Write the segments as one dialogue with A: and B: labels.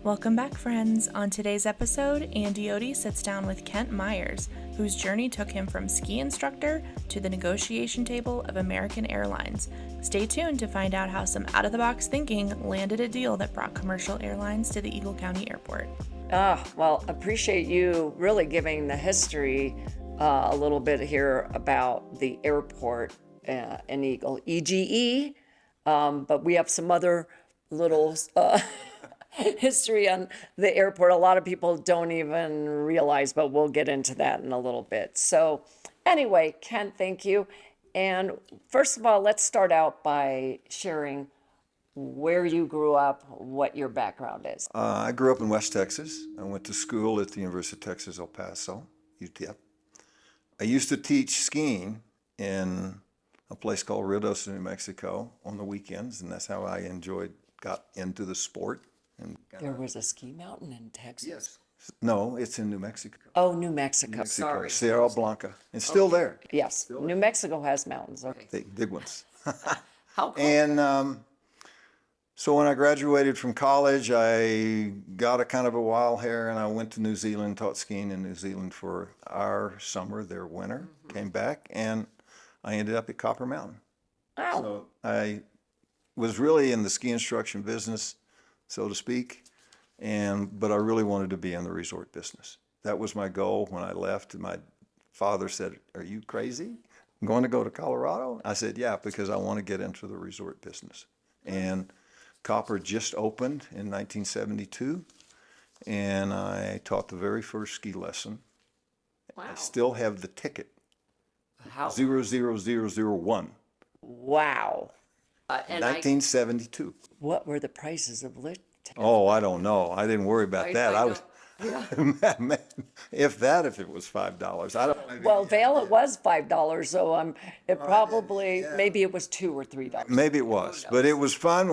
A: Welcome back, friends. On today's episode, Andie Ohde sits down with Kent Myers, whose journey took him from ski instructor to the negotiation table of American Airlines. Stay tuned to find out how some out-of-the-box thinking landed a deal that brought commercial airlines to the Eagle County Airport.
B: Well, appreciate you really giving the history a little bit here about the airport in Eagle, EGE, but we have some other little history on the airport. A lot of people don't even realize, but we'll get into that in a little bit. So anyway, Ken, thank you. And first of all, let's start out by sharing where you grew up, what your background is.
C: I grew up in West Texas. I went to school at the University of Texas, El Paso, UTEP. I used to teach skiing in a place called Realtor, New Mexico on the weekends, and that's how I got into the sport.
B: There was a ski mountain in Texas?
C: Yes. No, it's in New Mexico.
B: Oh, New Mexico.
C: Sorry. Sierra Blanca. It's still there.
B: Yes, New Mexico has mountains. Okay.
C: Big ones.
B: How cool.
C: And so when I graduated from college, I got a kind of a wild hair and I went to New Zealand, taught skiing in New Zealand for our summer, their winter, came back, and I ended up at Copper Mountain.
B: Wow.
C: So I was really in the ski instruction business, so to speak, but I really wanted to be in the resort business. That was my goal when I left. My father said, "Are you crazy? I'm going to go to Colorado?" I said, "Yeah, because I want to get into the resort business." And Copper just opened in 1972, and I taught the very first ski lesson.
B: Wow.
C: I still have the ticket,
B: How?
C: 00001,
B: Wow. And
C: 1972.
B: what were the prices of lit?
C: Oh, I don't know. I didn't worry about that. I was, if it was $5. I don't.
B: Well, Vail, it was $5, so it probably, maybe it was $2 or $3.
C: Maybe it was, but it was fun.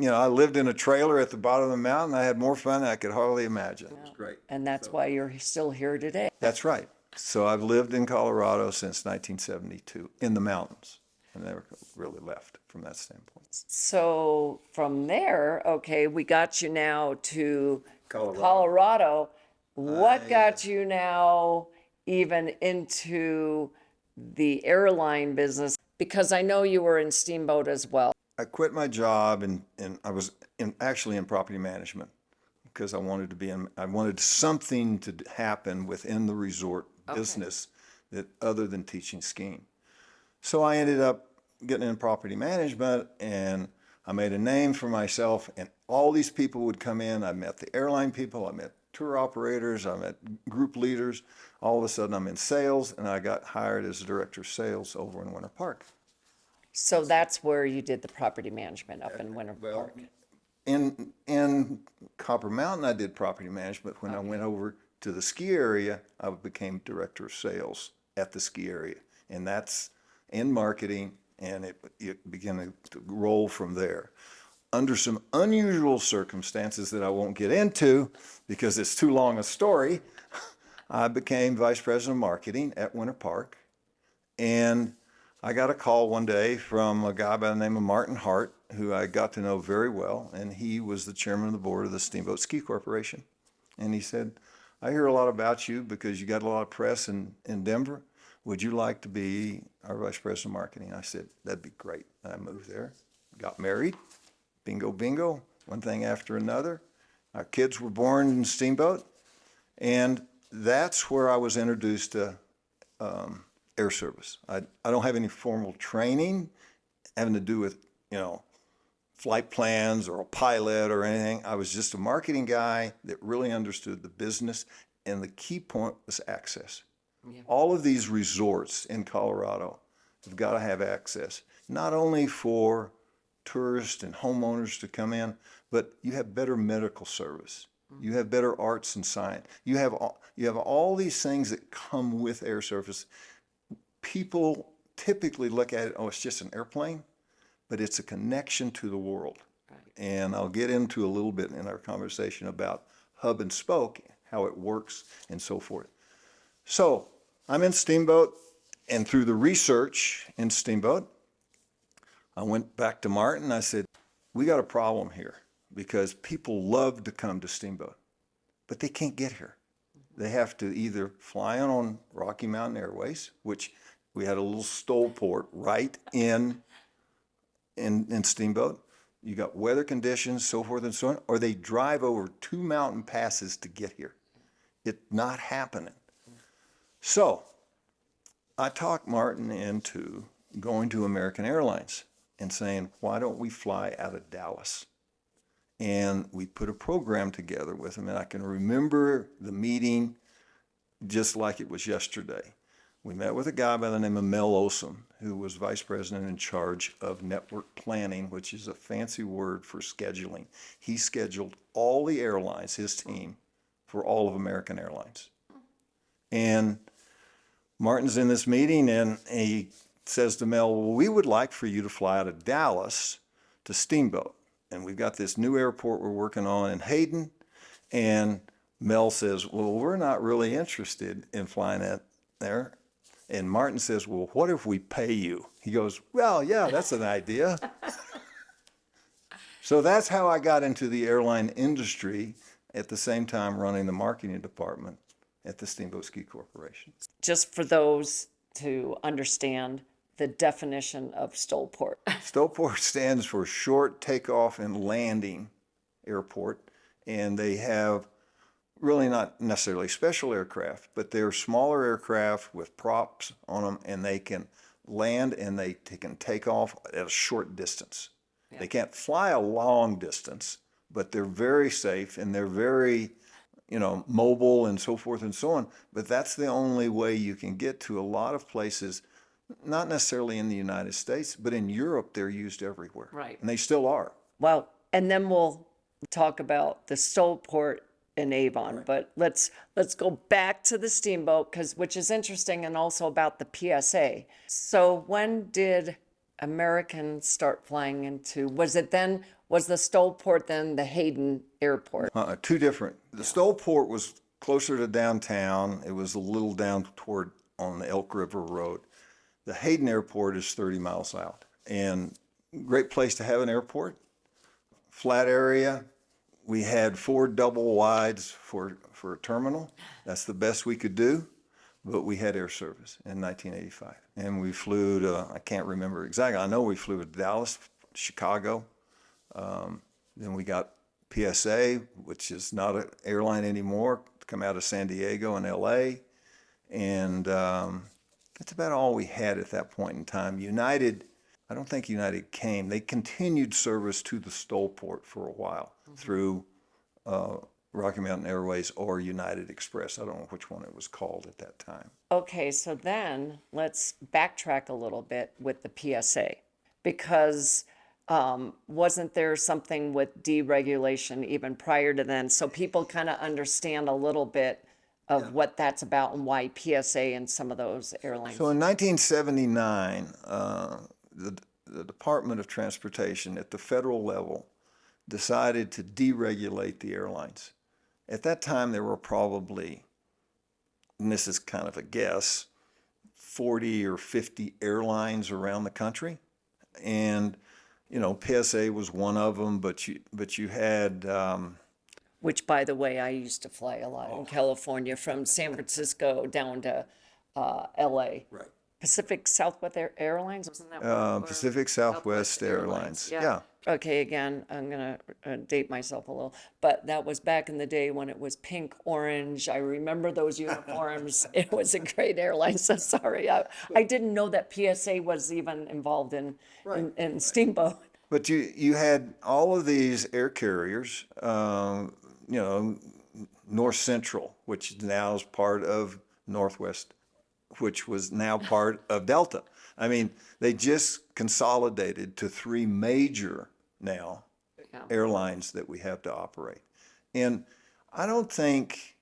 C: I lived in a trailer at the bottom of the mountain. I had more fun than I could hardly imagine. It was great.
B: And that's why you're still here today.
C: That's right. So I've lived in Colorado since 1972 in the mountains. I never really left from that standpoint.
B: So from there, okay, we got you now to
C: Colorado.
B: Colorado. What got you now even into the airline business? Because I know you were in Steamboat as well.
C: I quit my job and I was actually in property management because I wanted something to happen within the resort business that other than teaching skiing. So I ended up getting in property management and I made a name for myself, and all these people would come in. I met the airline people, I met tour operators, I met group leaders. All of a sudden I'm in sales and I got hired as a director of sales over in Winter Park.
B: So that's where you did the property management up in Winter Park.
C: In Copper Mountain, I did property management. When I went over to the ski area, I became director of sales at the ski area, and that's in marketing, and it began to roll from there. Under some unusual circumstances that I won't get into because it's too long a story, I became vice president of marketing at Winter Park, and I got a call one day from a guy by the name of Martin Hart, who I got to know very well, and he was the chairman of the board of the Steamboat Ski Corporation. And he said, "I hear a lot about you because you got a lot of press in Denver. Would you like to be our vice president of marketing?" I said, "That'd be great." I moved there, got married, bingo, bingo, one thing after another. Our kids were born in Steamboat, and that's where I was introduced to air service. I don't have any formal training having to do with, flight plans or a pilot or anything. I was just a marketing guy that really understood the business, and the key point was access. Yeah. All of these resorts in Colorado have got to have access, not only for tourists and homeowners to come in, but you have better medical service. You have better arts and science. You have all these things that come with air service. People typically look at it, it's just an airplane, but it's a connection to the world. Right. And I'll get into a little bit in our conversation about hub and spoke, how it works and so forth. So I'm in Steamboat, and through the research in Steamboat, I went back to Martin. I said, "We got a problem here. because people love to come to Steamboat, but they can't get here. They have to either fly on Rocky Mountain Airways, which we had a little Stoll port right in Steamboat. You got weather conditions, so forth and so on, or they drive over 2 mountain passes to get here. It's not happening. So I talked Martin into going to American Airlines and saying, why don't we fly out of Dallas? And we put a program together with him, and I can remember the meeting just like it was yesterday. We met with a guy by the name of Mel Osum, who was vice president in charge of network planning, which is a fancy word for scheduling. He scheduled all the airlines, his team, for all of American Airlines. And Martin's in this meeting, and he says to Mel, well, we would like for you to fly out of Dallas to Steamboat. And we've got this new airport we're working on in Hayden. And Mel says, well, we're not really interested in flying out there. And Martin says, well, what if we pay you? He goes, well, yeah, that's an idea. So that's how I got into the airline industry, at the same time running the marketing department at the Steamboat Ski Corporation.
B: Just for those to understand the definition of Stollport.
C: Stollport stands for Short Takeoff and Landing Airport, and they have really not necessarily special aircraft, but they're smaller aircraft with props on them, and they can land and they can take off at a short distance. Yeah. They can't fly a long distance, but they're very safe and they're very, mobile and so forth and so on. But that's the only way you can get to a lot of places, not necessarily in the United States, but in Europe, they're used everywhere.
B: Right.
C: And they still are.
B: Well, and then we'll talk about the Stollport in Avon, right. But let's go back to the Steamboat, which is interesting, and also about the PSA. So when did American start flying into, was the Stollport then the Hayden Airport?
C: Two different. The Stollport was closer to downtown. It was a little down toward on the Elk River Road. The Hayden Airport is 30 miles out, and great place to have an airport. Flat area. We had 4 double wides for a terminal. That's the best we could do, but we had air service in 1985. And we flew to, I can't remember exactly, I know we flew to Dallas, Chicago. Then we got PSA, which is not an airline anymore, come out of San Diego and LA. And that's about all we had at that point in time. United, I don't think United came. They continued service to the Stollport for a while through Rocky Mountain Airways or United Express. I don't know which one it was called at that time.
B: Okay, so then let's backtrack a little bit with the PSA, because wasn't there something with deregulation even prior to then? So people kind of understand a little bit of what that's about and why PSA and some of those airlines.
C: So in 1979, the Department of Transportation at the federal level decided to deregulate the airlines. At that time, there were probably, and this is kind of a guess, 40 or 50 airlines around the country. And, PSA was one of them, but you had...
B: which, by the way, I used to fly a lot in California from San Francisco down to LA.
C: Right.
B: Pacific Southwest Airlines, wasn't that
C: Pacific Southwest Airlines. Yeah.
B: Okay, again, I'm going to date myself a little, but that was back in the day when it was pink, orange. I remember those uniforms. It was a great airline, so sorry. I didn't know that PSA was even involved in Steamboat.
C: But you had all of these air carriers, North Central, which now is part of Northwest, which was now part of Delta. I mean, they just consolidated to 3 major now airlines that we have to operate. And I don't think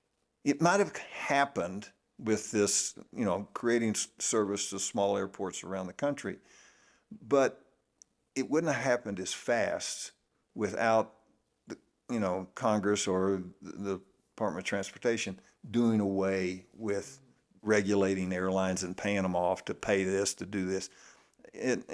C: it might have happened with this, creating service to small airports around the country, but it wouldn't have happened as fast without Congress or the Department of Transportation doing away with regulating airlines and paying them off to pay this, to do this. It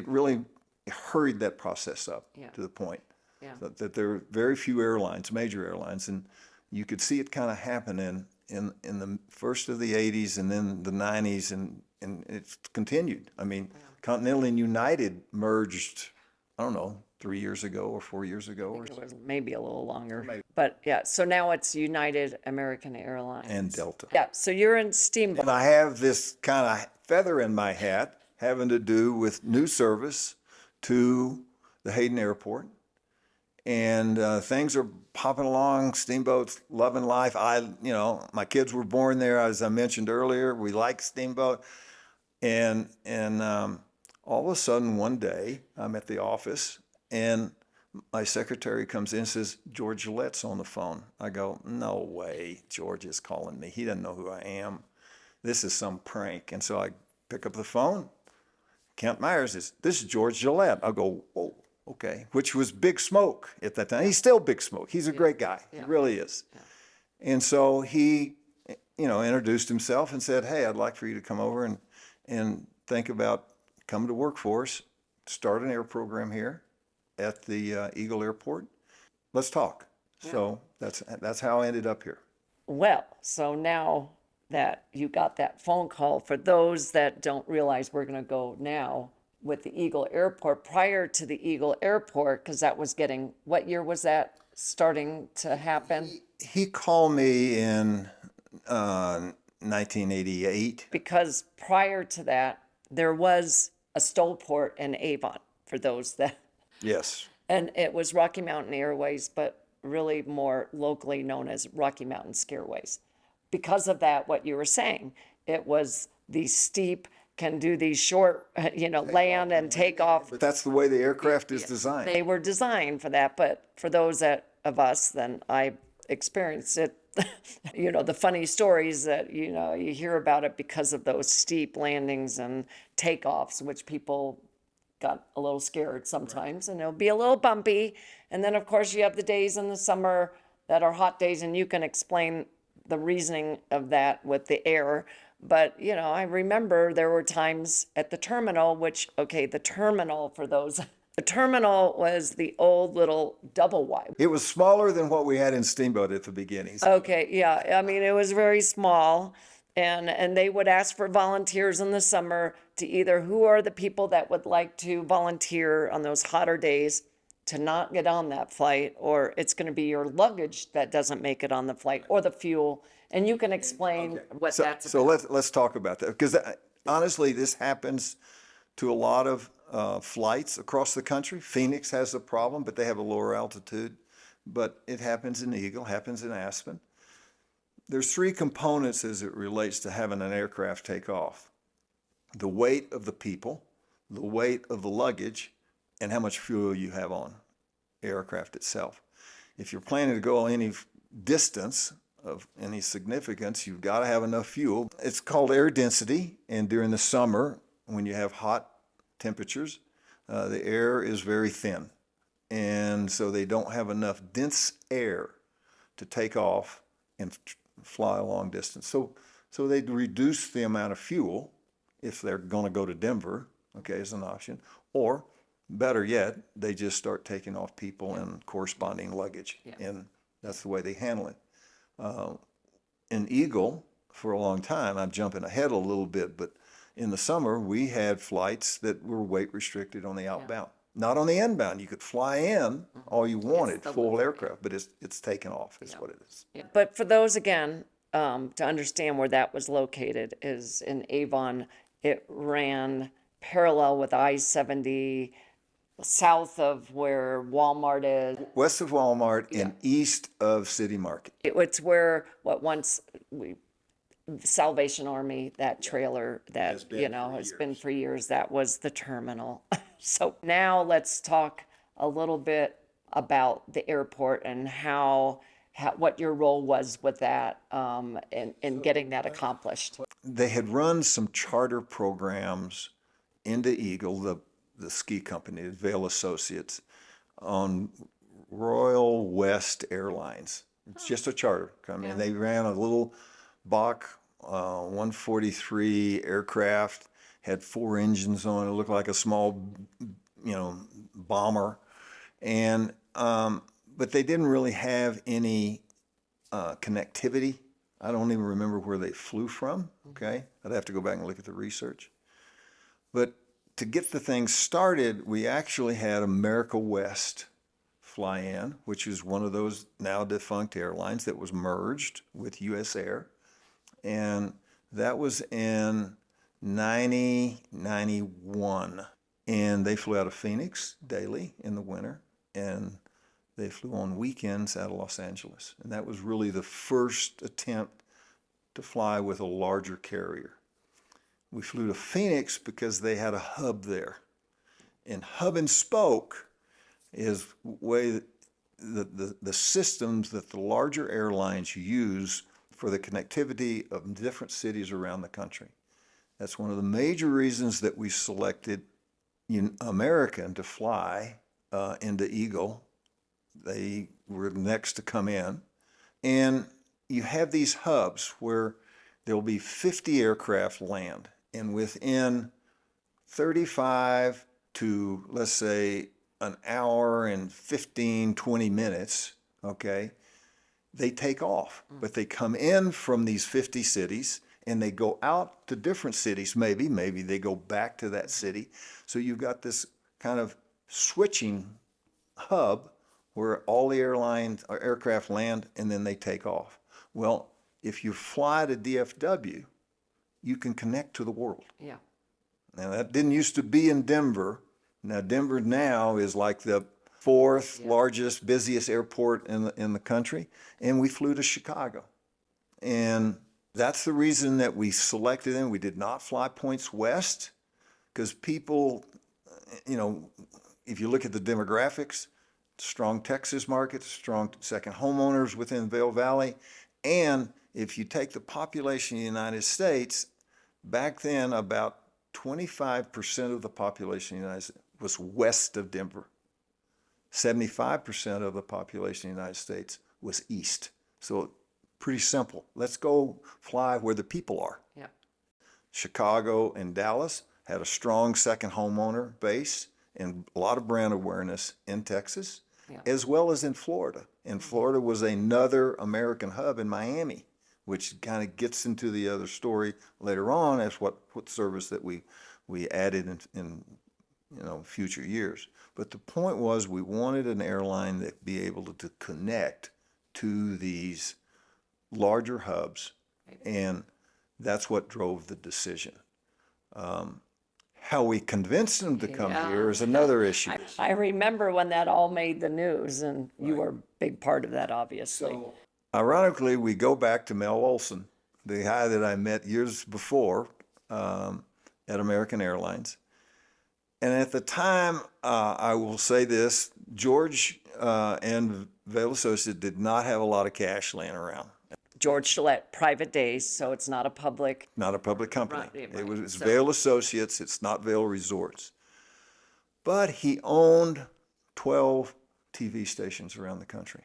C: really hurried that process up to the point
B: Yeah.
C: That there are very few airlines, major airlines, and you could see it kind of happen in the first of the 80s and then the 90s, and it's continued. I mean, Continental and United merged, I don't know, 3 years ago or 4 years ago, or
B: It was maybe a little longer, but yeah, so now it's United American Airlines.
C: and Delta.
B: Yeah, so you're in Steamboat.
C: And I have this kind of feather in my hat having to do with new service to the Hayden Airport. And things are popping along. Steamboat's loving life. My kids were born there, as I mentioned earlier. We like Steamboat. And all of a sudden, one day, I'm at the office, and my secretary comes in and says, George Gillette's on the phone. I go, no way, George is calling me. He doesn't know who I am. This is some prank. And so I pick up the phone. Kent Myers is, this is George Gillette. I go, whoa, okay, which was Big Smoke at that time. He's still Big Smoke. He's a great guy. He really is. Yeah. And so he, introduced himself and said, hey, I'd like for you to come over and think about coming to work for us, start an air program here at the Eagle Airport. Let's talk. Yeah. So that's how I ended up here.
B: Well, so now that you got that phone call, for those that don't realize, we're going to go now with the Eagle Airport. Prior to the Eagle Airport, because that was getting, what year was that starting to happen?
C: He called me in 1988.
B: Because prior to that, there was a Stowport in Avon, for those that...
C: Yes.
B: And it was Rocky Mountain Airways, but really more locally known as Rocky Mountain Scareways. Because of that, what you were saying, it was the steep, can do these short, land and take off.
C: But that's the way the aircraft is designed.
B: They were designed for that, but for those of us, then I experienced it. The funny stories that, you hear about it because of those steep landings and takeoffs, which people got a little scared sometimes, and it'll be a little bumpy. And then, of course, you have the days in the summer that are hot days, and you can explain the reasoning of that with the air. But, I remember there were times at the terminal, the terminal was the old little double wide.
C: It was smaller than what we had in Steamboat at the beginnings.
B: Okay, yeah. I mean, it was very small. And they would ask for volunteers in the summer to either, who are the people that would like to volunteer on those hotter days to not get on that flight, or it's going to be your luggage that doesn't make it on the flight, or the fuel. And you can explain what that's about.
C: So let's talk about that, because honestly, this happens to a lot of flights across the country. Phoenix has a problem, but they have a lower altitude. But it happens in Eagle, happens in Aspen. There's three components as it relates to having an aircraft take off: the weight of the people, the weight of the luggage, and how much fuel you have on the aircraft itself. If you're planning to go any distance of any significance, you've got to have enough fuel. It's called air density, and during the summer, when you have hot temperatures, the air is very thin, and so they don't have enough dense air to take off and fly a long distance. So they reduce the amount of fuel if they're going to go to Denver, as an option, or better yet, they just start taking off people and corresponding luggage, and that's the way they handle it. In Eagle, for a long time, I'm jumping ahead a little bit, but in the summer, we had flights that were weight restricted on the outbound. Not on the inbound. You could fly in all you wanted, full aircraft, but it's taken off is what it is.
B: Yeah. But for those, again, to understand where that was located is in Avon. It ran parallel with I-70, south of where Walmart is.
C: West of Walmart and east of City Market.
B: It's where Salvation Army, that trailer that, has been for years, that was the terminal. So now let's talk a little bit about the airport and what your role was with that and getting that accomplished.
C: They had run some charter programs into Eagle, the ski company, the Vail Associates, on Royal West Airlines. It's just a charter company. And they ran a little Bach 143 aircraft, had 4 engines on it. It looked like a small, bomber. And but they didn't really have any connectivity. I don't even remember where they flew from. Okay, I'd have to go back and look at the research. But to get the thing started, we actually had America West fly in, which is one of those now defunct airlines that was merged with US Air. And that was in 91. And they flew out of Phoenix daily in the winter. And they flew on weekends out of Los Angeles. And that was really the first attempt to fly with a larger carrier. We flew to Phoenix because they had a hub there. And hub and spoke is way the systems that the larger airlines use for the connectivity of different cities around the country. That's one of the major reasons that we selected American to fly into Eagle. They were next to come in. And you have these hubs where there'll be 50 aircraft land. And within 35 to, let's say, an hour and 15, 20 minutes, okay, they take off. But they come in from these 50 cities and they go out to different cities, maybe they go back to that city. So you've got this kind of switching hub where all the aircraft land and then they take off. Well, if you fly to DFW, you can connect to the world.
B: Yeah.
C: Now, that didn't used to be in Denver. Now, Denver now is like the fourth largest, busiest airport in the country. And we flew to Chicago. And that's the reason that we selected them. We did not fly points west because people, if you look at the demographics, strong Texas market, strong second homeowners within Vail Valley. And if you take the population of the United States, back then about 25% of the population of the United States was west of Denver. 75% of the population of the United States was east. So pretty simple. Let's go fly where the people are.
B: Yeah.
C: Chicago and Dallas had a strong second homeowner base and a lot of brand awareness in Texas, as well as in Florida. And Florida was another American hub in Miami, which kind of gets into the other story later on as what service that we added in future years. But the point was we wanted an airline that be able to connect to these larger hubs, and that's what drove the decision. How we convinced them to come here is another issue.
B: I remember when that all made the news, and you were a big part of that, obviously.
C: So, ironically, we go back to Mel Olson, the guy that I met years before at American Airlines. And at the time, I will say this, George and Vail Associates did not have a lot of cash laying around.
B: George Gillette, private days, so it's not a public.
C: Not a public company.
B: Right.
C: It's Vail Associates. It's not Vail Resorts. But he owned 12 TV stations around the country.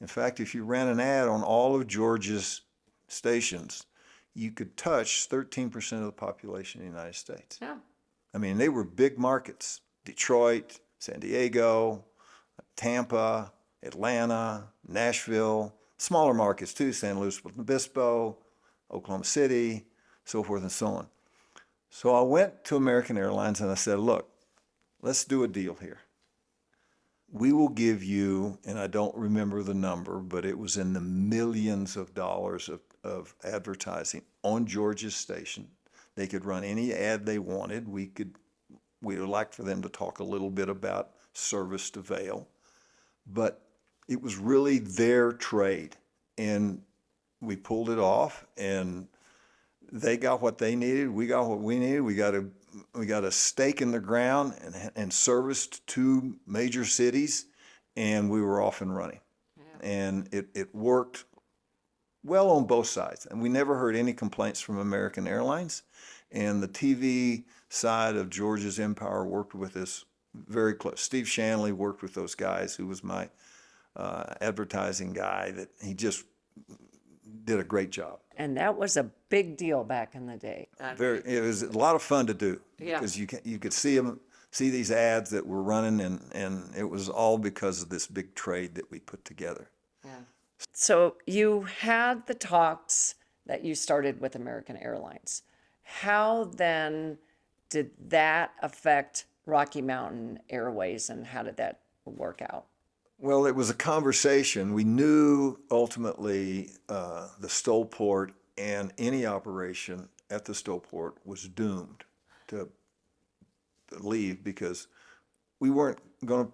C: In fact, if you ran an ad on all of George's stations, you could touch 13% of the population of the United States.
B: Yeah.
C: I mean, they were big markets. Detroit, San Diego, Tampa, Atlanta, Nashville, smaller markets too, San Luis Obispo, Oklahoma City, so forth and so on. So I went to American Airlines and I said, look, let's do a deal here. We will give you, and I don't remember the number, but it was in the millions of dollars of advertising on George's station. They could run any ad they wanted. We would like for them to talk a little bit about service to Vail, but it was really their trade, and we pulled it off, and they got what they needed. We got what we needed. We got a stake in the ground and serviced 2 major cities, and we were off and running. Yeah. And it worked well on both sides, and we never heard any complaints from American Airlines. And the TV side of George's Empire worked with us very close. Steve Shanley worked with those guys, who was my advertising guy, that he just did a great job.
B: And that was a big deal back in the day.
C: It was a lot of fun to do because you could see them see these ads that were running, and it was all because of this big trade that we put together.
B: Yeah. So you had the talks that you started with American Airlines. How then did that affect Rocky Mountain Airways, and how did that work out?
C: Well, it was a conversation. We knew ultimately the Stowport and any operation at the Stowport was doomed to leave because we weren't going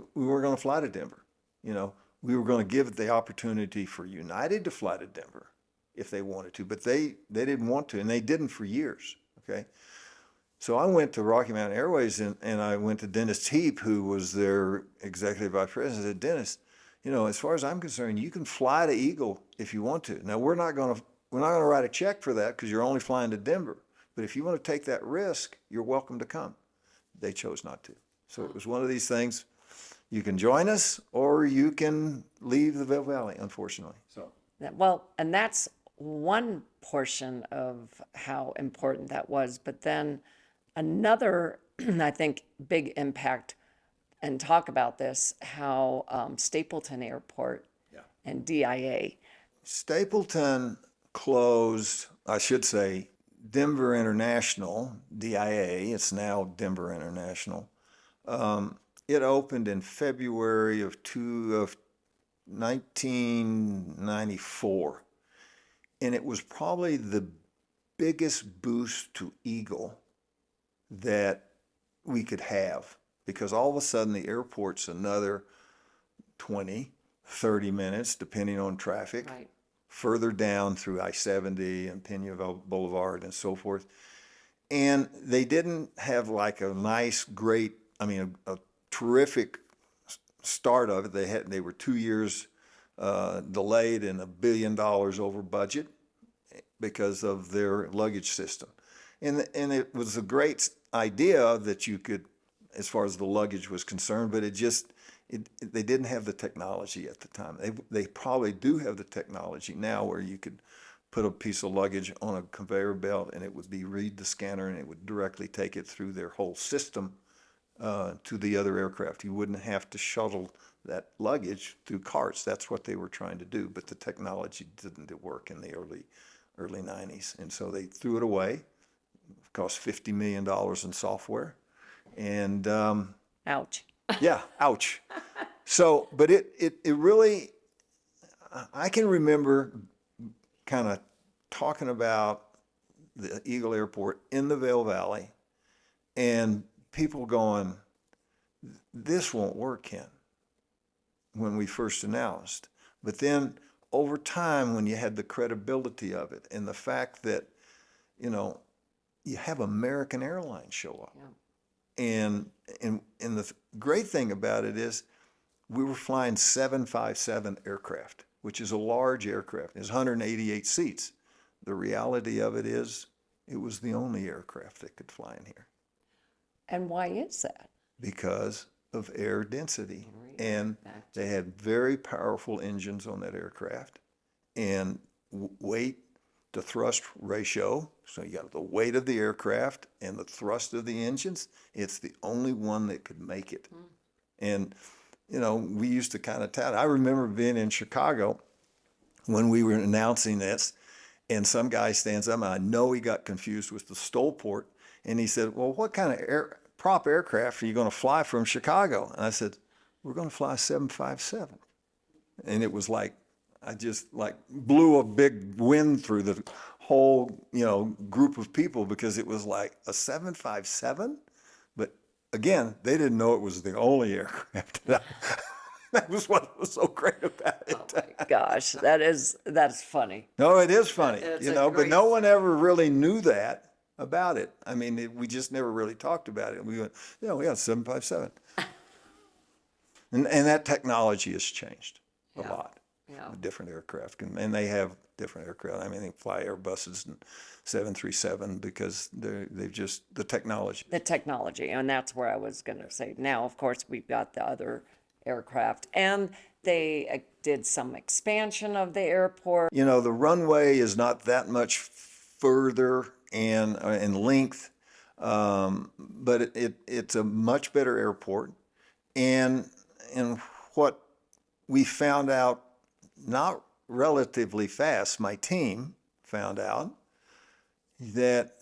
C: to fly to Denver. You know, we were going to give the opportunity for United to fly to Denver if they wanted to, but they didn't want to, and they didn't for years. Okay. So I went to Rocky Mountain Airways and I went to Dennis Heap, who was their executive vice president. I said, Dennis, you know, as far as I'm concerned, you can fly to Eagle if you want to. Now we're not going to write a check for that because you're only flying to Denver. But if you want to take that risk, you're welcome to come. They chose not to. So it was one of these things. You can join us or you can leave the Vail Valley, unfortunately. So
B: Well, and that's one portion of how important that was. But then another, I think, big impact, and talk about this, how Stapleton Airport and DIA.
C: Stapleton closed, I should say, Denver International, DIA, it's now Denver International. It opened in February of 1994. And it was probably the biggest boost to Eagle that we could have, because all of a sudden the airport's another 20, 30 minutes, depending on traffic,
B: Right.
C: further down through I-70 and Pena Boulevard and so forth. And they didn't have like a nice, great, a terrific start of it. They were 2 years delayed and $1 billion over budget because of their luggage system. And it was a great idea that you could, as far as the luggage was concerned, but they didn't have the technology at the time. They probably do have the technology now where you could put a piece of luggage on a conveyor belt and it would read the scanner and it would directly take it through their whole system to the other aircraft. You wouldn't have to shuttle that luggage through carts. That's what they were trying to do, but the technology didn't work in the early 90s. And so they threw it away. It cost $50 million in software. And
B: Ouch.
C: yeah, ouch. So, but it really, I can remember kind of talking about the Eagle Airport in the Vail Valley and people going, this won't work, Ken, when we first announced. But then over time, when you had the credibility of it and the fact that, you have American Airlines show up.
B: Yeah.
C: And the great thing about it is we were flying 757 aircraft, which is a large aircraft. It's 188 seats. The reality of it is it was the only aircraft that could fly in here.
B: And why is that?
C: Because of air density. And they had very powerful engines on that aircraft and weight to thrust ratio. So you got the weight of the aircraft and the thrust of the engines. It's the only one that could make it. And, we used to kind of tout. I remember being in Chicago when we were announcing this, and some guy stands up, and I know he got confused with the Stowport, and he said, well, what kind of prop aircraft are you going to fly from Chicago? And I said, we're going to fly 757. And it was like, I just blew a big wind through the whole, group of people, because it was like a 757. But again, they didn't know it was the only aircraft. That was what was so great about it.
B: Oh my gosh, that's funny.
C: No, it is funny,
B: It's
C: but no one ever really knew that about it. I mean, we just never really talked about it. We went, we got 757. And that technology has changed a lot.
B: Yeah.
C: Different aircraft, and they have different aircraft. I mean, they fly Airbuses and 737 because they've just the technology.
B: The technology, and that's where I was going to say. Now, of course, we've got the other aircraft, and they did some expansion of the airport.
C: The runway is not that much further in length. But it's a much better airport. And what we found out, not relatively fast, my team found out that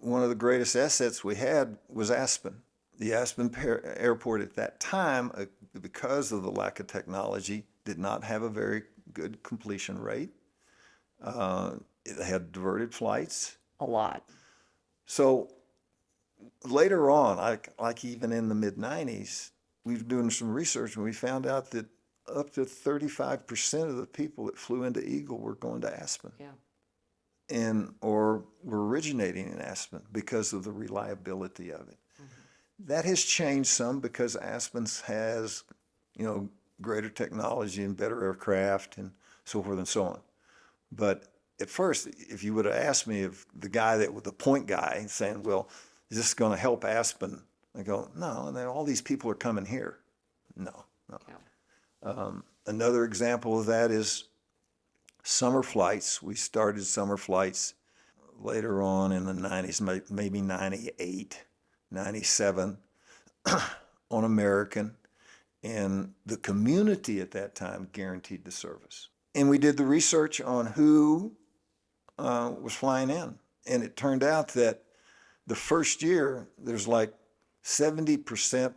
C: one of the greatest assets we had was Aspen. The Aspen Airport at that time, because of the lack of technology, did not have a very good completion rate. It had diverted flights.
B: A lot.
C: So later on, like even in the mid-90s, we were doing some research and we found out that up to 35% of the people that flew into Eagle were going to Aspen.
B: Yeah.
C: Or were originating in Aspen because of the reliability of it. That has changed some because Aspen has, greater technology and better aircraft and so forth and so on. But at first, if you would have asked me if the guy that was the point guy saying, well, is this going to help Aspen? I go, no, and then all these people are coming here. No.
B: Yeah.
C: Another example of that is summer flights. We started summer flights later on in the 90s, maybe 98, 97 on American. And the community at that time guaranteed the service. And we did the research on who was flying in. And it turned out that the first year, there's like 70%,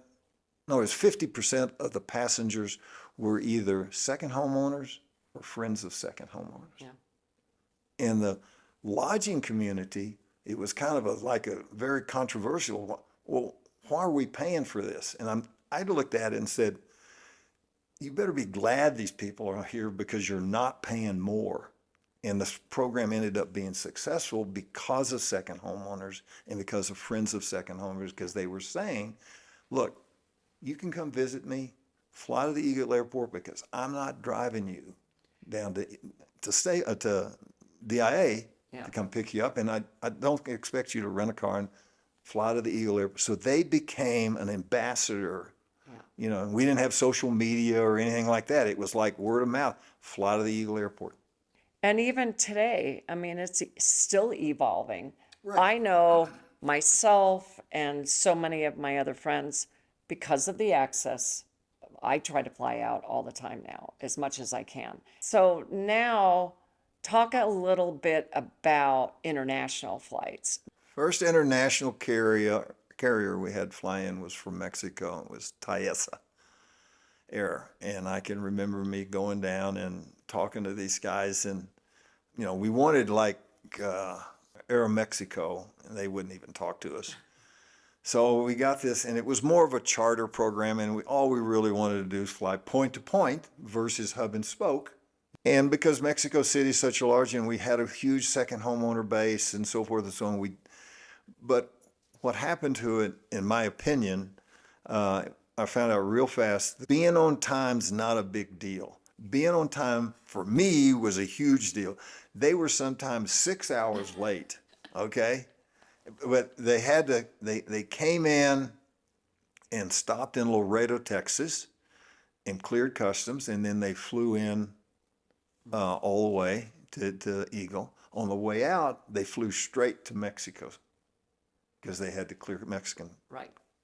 C: no, it's 50% of the passengers were either second homeowners or friends of second homeowners.
B: Yeah.
C: In the lodging community, it was kind of like a very controversial, well, why are we paying for this? And I looked at it and said, you better be glad these people are here because you're not paying more. And this program ended up being successful because of second homeowners and because of friends of second homeowners, because they were saying, look, you can come visit me, fly to the Eagle Airport because I'm not driving you down to DIA
B: Yeah.
C: to come pick you up, and I don't expect you to rent a car and fly to the Eagle Airport. So they became an ambassador.
B: Yeah.
C: And we didn't have social media or anything like that. It was like word of mouth, fly to the Eagle Airport.
B: And even today, I mean, it's still evolving.
C: Right.
B: I know myself and so many of my other friends, because of the access, I try to fly out all the time now, as much as I can. So now, talk a little bit about international flights.
C: First international carrier we had fly in was from Mexico. It was Tiesa Air. And I can remember me going down and talking to these guys, and we wanted like Aeromexico, and they wouldn't even talk to us. So we got this, and it was more of a charter program, and all we really wanted to do is fly point to point versus hub and spoke. And because Mexico City is such a large, and we had a huge second homeowner base and so forth and so on, but what happened to it, in my opinion, I found out real fast, being on time's not a big deal. Being on time for me was a huge deal. They were sometimes 6 hours late, okay? But they came in and stopped in Laredo, Texas, and cleared customs, and then they flew in all the way to Eagle. On the way out, they flew straight to Mexico because they had to clear Mexican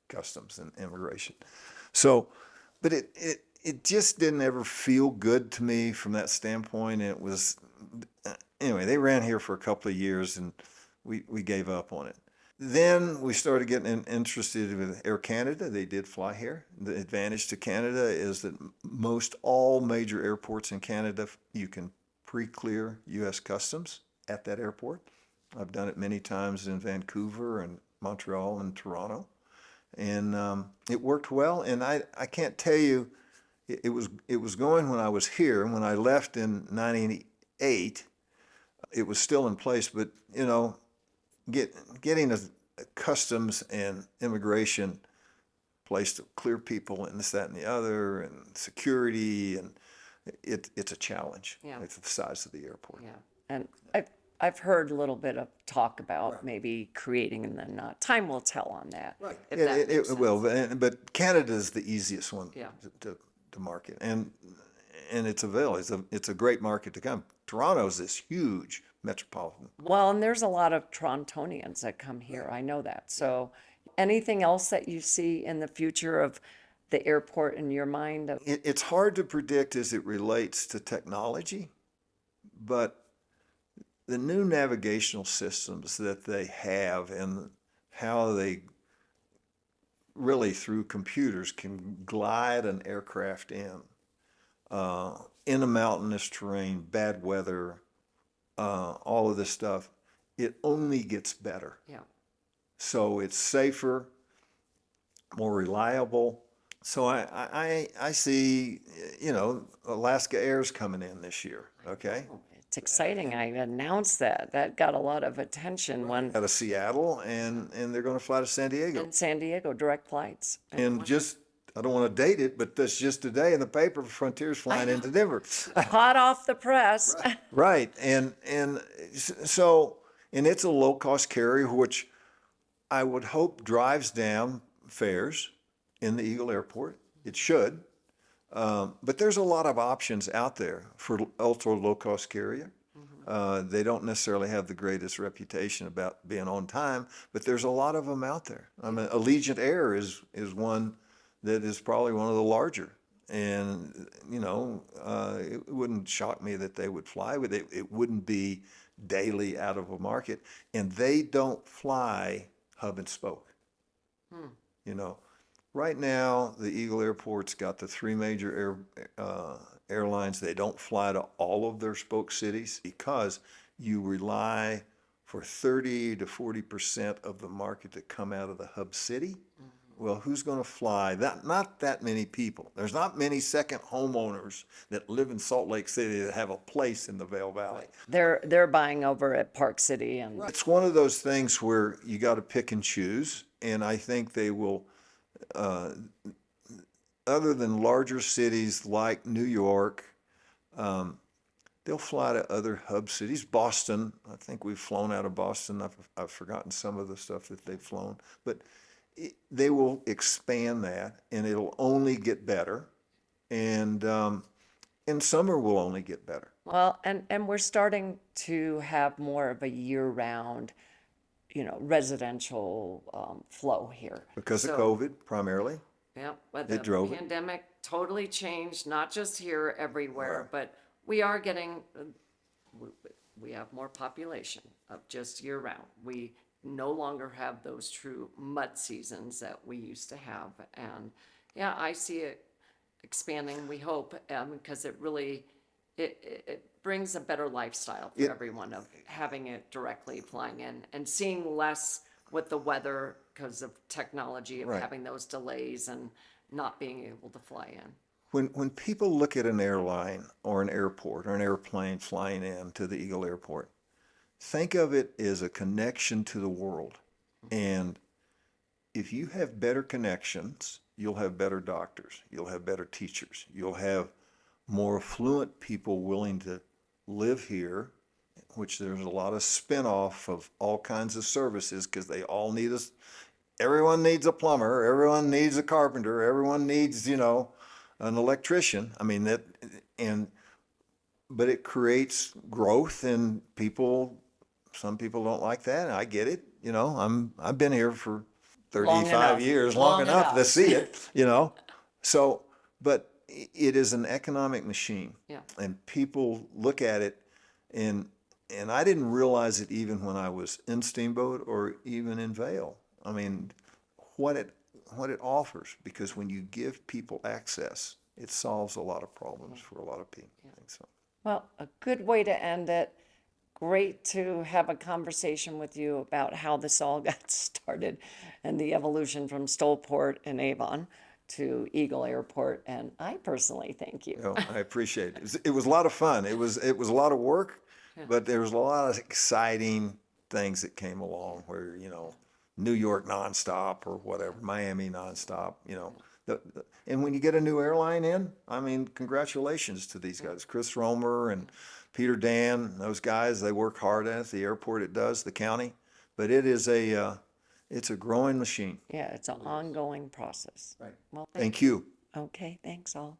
C: customs and immigration. So, but it just didn't ever feel good to me from that standpoint. It was, anyway, they ran here for a couple of years, and we gave up on it. Then we started getting interested with Air Canada. They did fly here. The advantage to Canada is that most all major airports in Canada, you can pre-clear U.S. customs at that airport. I've done it many times in Vancouver and Montreal and Toronto. And it worked well. And I can't tell you, it was going when I was here. When I left in 98, it was still in place. But, getting a customs and immigration place to clear people and this, that, and the other, and security, and it's a challenge.
B: Yeah.
C: It's the size of the airport.
B: Yeah. And I've heard a little bit of talk about maybe creating, and then time will tell on that.
C: Right.
B: If that makes
C: It
B: sense.
C: will, but Canada is the easiest one
B: Yeah.
C: to market, and it's a Vail. It's a great market to come. Toronto's this huge metropolitan.
B: Well, and there's a lot of Torontonians that come here. I know that. So anything else that you see in the future of the airport in your mind?
C: It's hard to predict as it relates to technology, but the new navigational systems that they have and how they really through computers can glide an aircraft in a mountainous terrain, bad weather, all of this stuff, it only gets better.
B: Yeah.
C: So it's safer, more reliable. So I see, Alaska Air's coming in this year, okay?
B: It's exciting. I announced that. That got a lot of attention when
C: Out of Seattle, and they're going to fly to San Diego.
B: in San Diego, direct flights.
C: And just, I don't want to date it, but that's just today in the paper, Frontier's flying into Denver.
B: Hot off the press.
C: Right. And so, and it's a low-cost carrier, which I would hope drives down fares in the Eagle Airport. It should. But there's a lot of options out there for ultra low-cost carrier. They don't necessarily have the greatest reputation about being on time, but there's a lot of them out there. I mean, Allegiant Air is one that is probably one of the larger. And, it wouldn't shock me that they would fly with it. It wouldn't be daily out of a market. And they don't fly hub and spoke. Right now, the Eagle Airport's got the three major airlines. They don't fly to all of their spoke cities because you rely for 30 to 40% of the market that come out of the hub city. Well, who's going to fly? Not that many people. There's not many second homeowners that live in Salt Lake City that have a place in the Vail Valley.
B: They're buying over at Park City, and
C: It's one of those things where you got to pick and choose, and I think they will. Other than larger cities like New York, they'll fly to other hub cities. Boston, I think we've flown out of Boston. I've forgotten some of the stuff that they've flown, but they will expand that, and it'll only get better. And summer will only get better.
B: well, and we're starting to have more of a year-round, residential flow here.
C: Because of
B: So-
C: COVID, primarily.
B: Yeah, but
C: It
B: the
C: drove it.
B: pandemic totally changed, not just here, everywhere, but we are getting, we have more population of just year round. We no longer have those true mud seasons that we used to have. And yeah, I see it expanding, we hope, because it really, it brings a better lifestyle for everyone of having it directly flying in and seeing less with the weather because of technology of
C: Right.
B: having those delays and not being able to fly in.
C: When people look at an airline or an airport or an airplane flying in to the Eagle Airport, think of it as a connection to the world. And if you have better connections, you'll have better doctors, you'll have better teachers, you'll have more affluent people willing to live here, which there's a lot of spin-off of all kinds of services because they all need us. Everyone needs a plumber, everyone needs a carpenter, everyone needs, an electrician. I mean, but it creates growth, and some people don't like that, and I get it. I've been here for 35 years, long enough to see it, So, but it is an economic machine.
B: Yeah.
C: And people look at it, and I didn't realize it even when I was in Steamboat or even in Vail. I mean, what it offers, because when you give people access, it solves a lot of problems for a lot of people. I think so.
B: Well, a good way to end it. Great to have a conversation with you about how this all got started and the evolution from Stoleport and Avon to Eagle Airport. And I personally thank you.
C: I appreciate it. It was a lot of fun. It was a lot of work, but there was a lot of exciting things that came along where, New York nonstop or whatever, Miami nonstop, and when you get a new airline in, I mean, congratulations to these guys, Chris Romer and Peter Dan, those guys, they work hard at it. The airport, it does, the county, but it's a growing machine.
B: Yeah, it's an ongoing process.
C: Right.
B: Well,
C: Thank you.
B: okay, thanks all.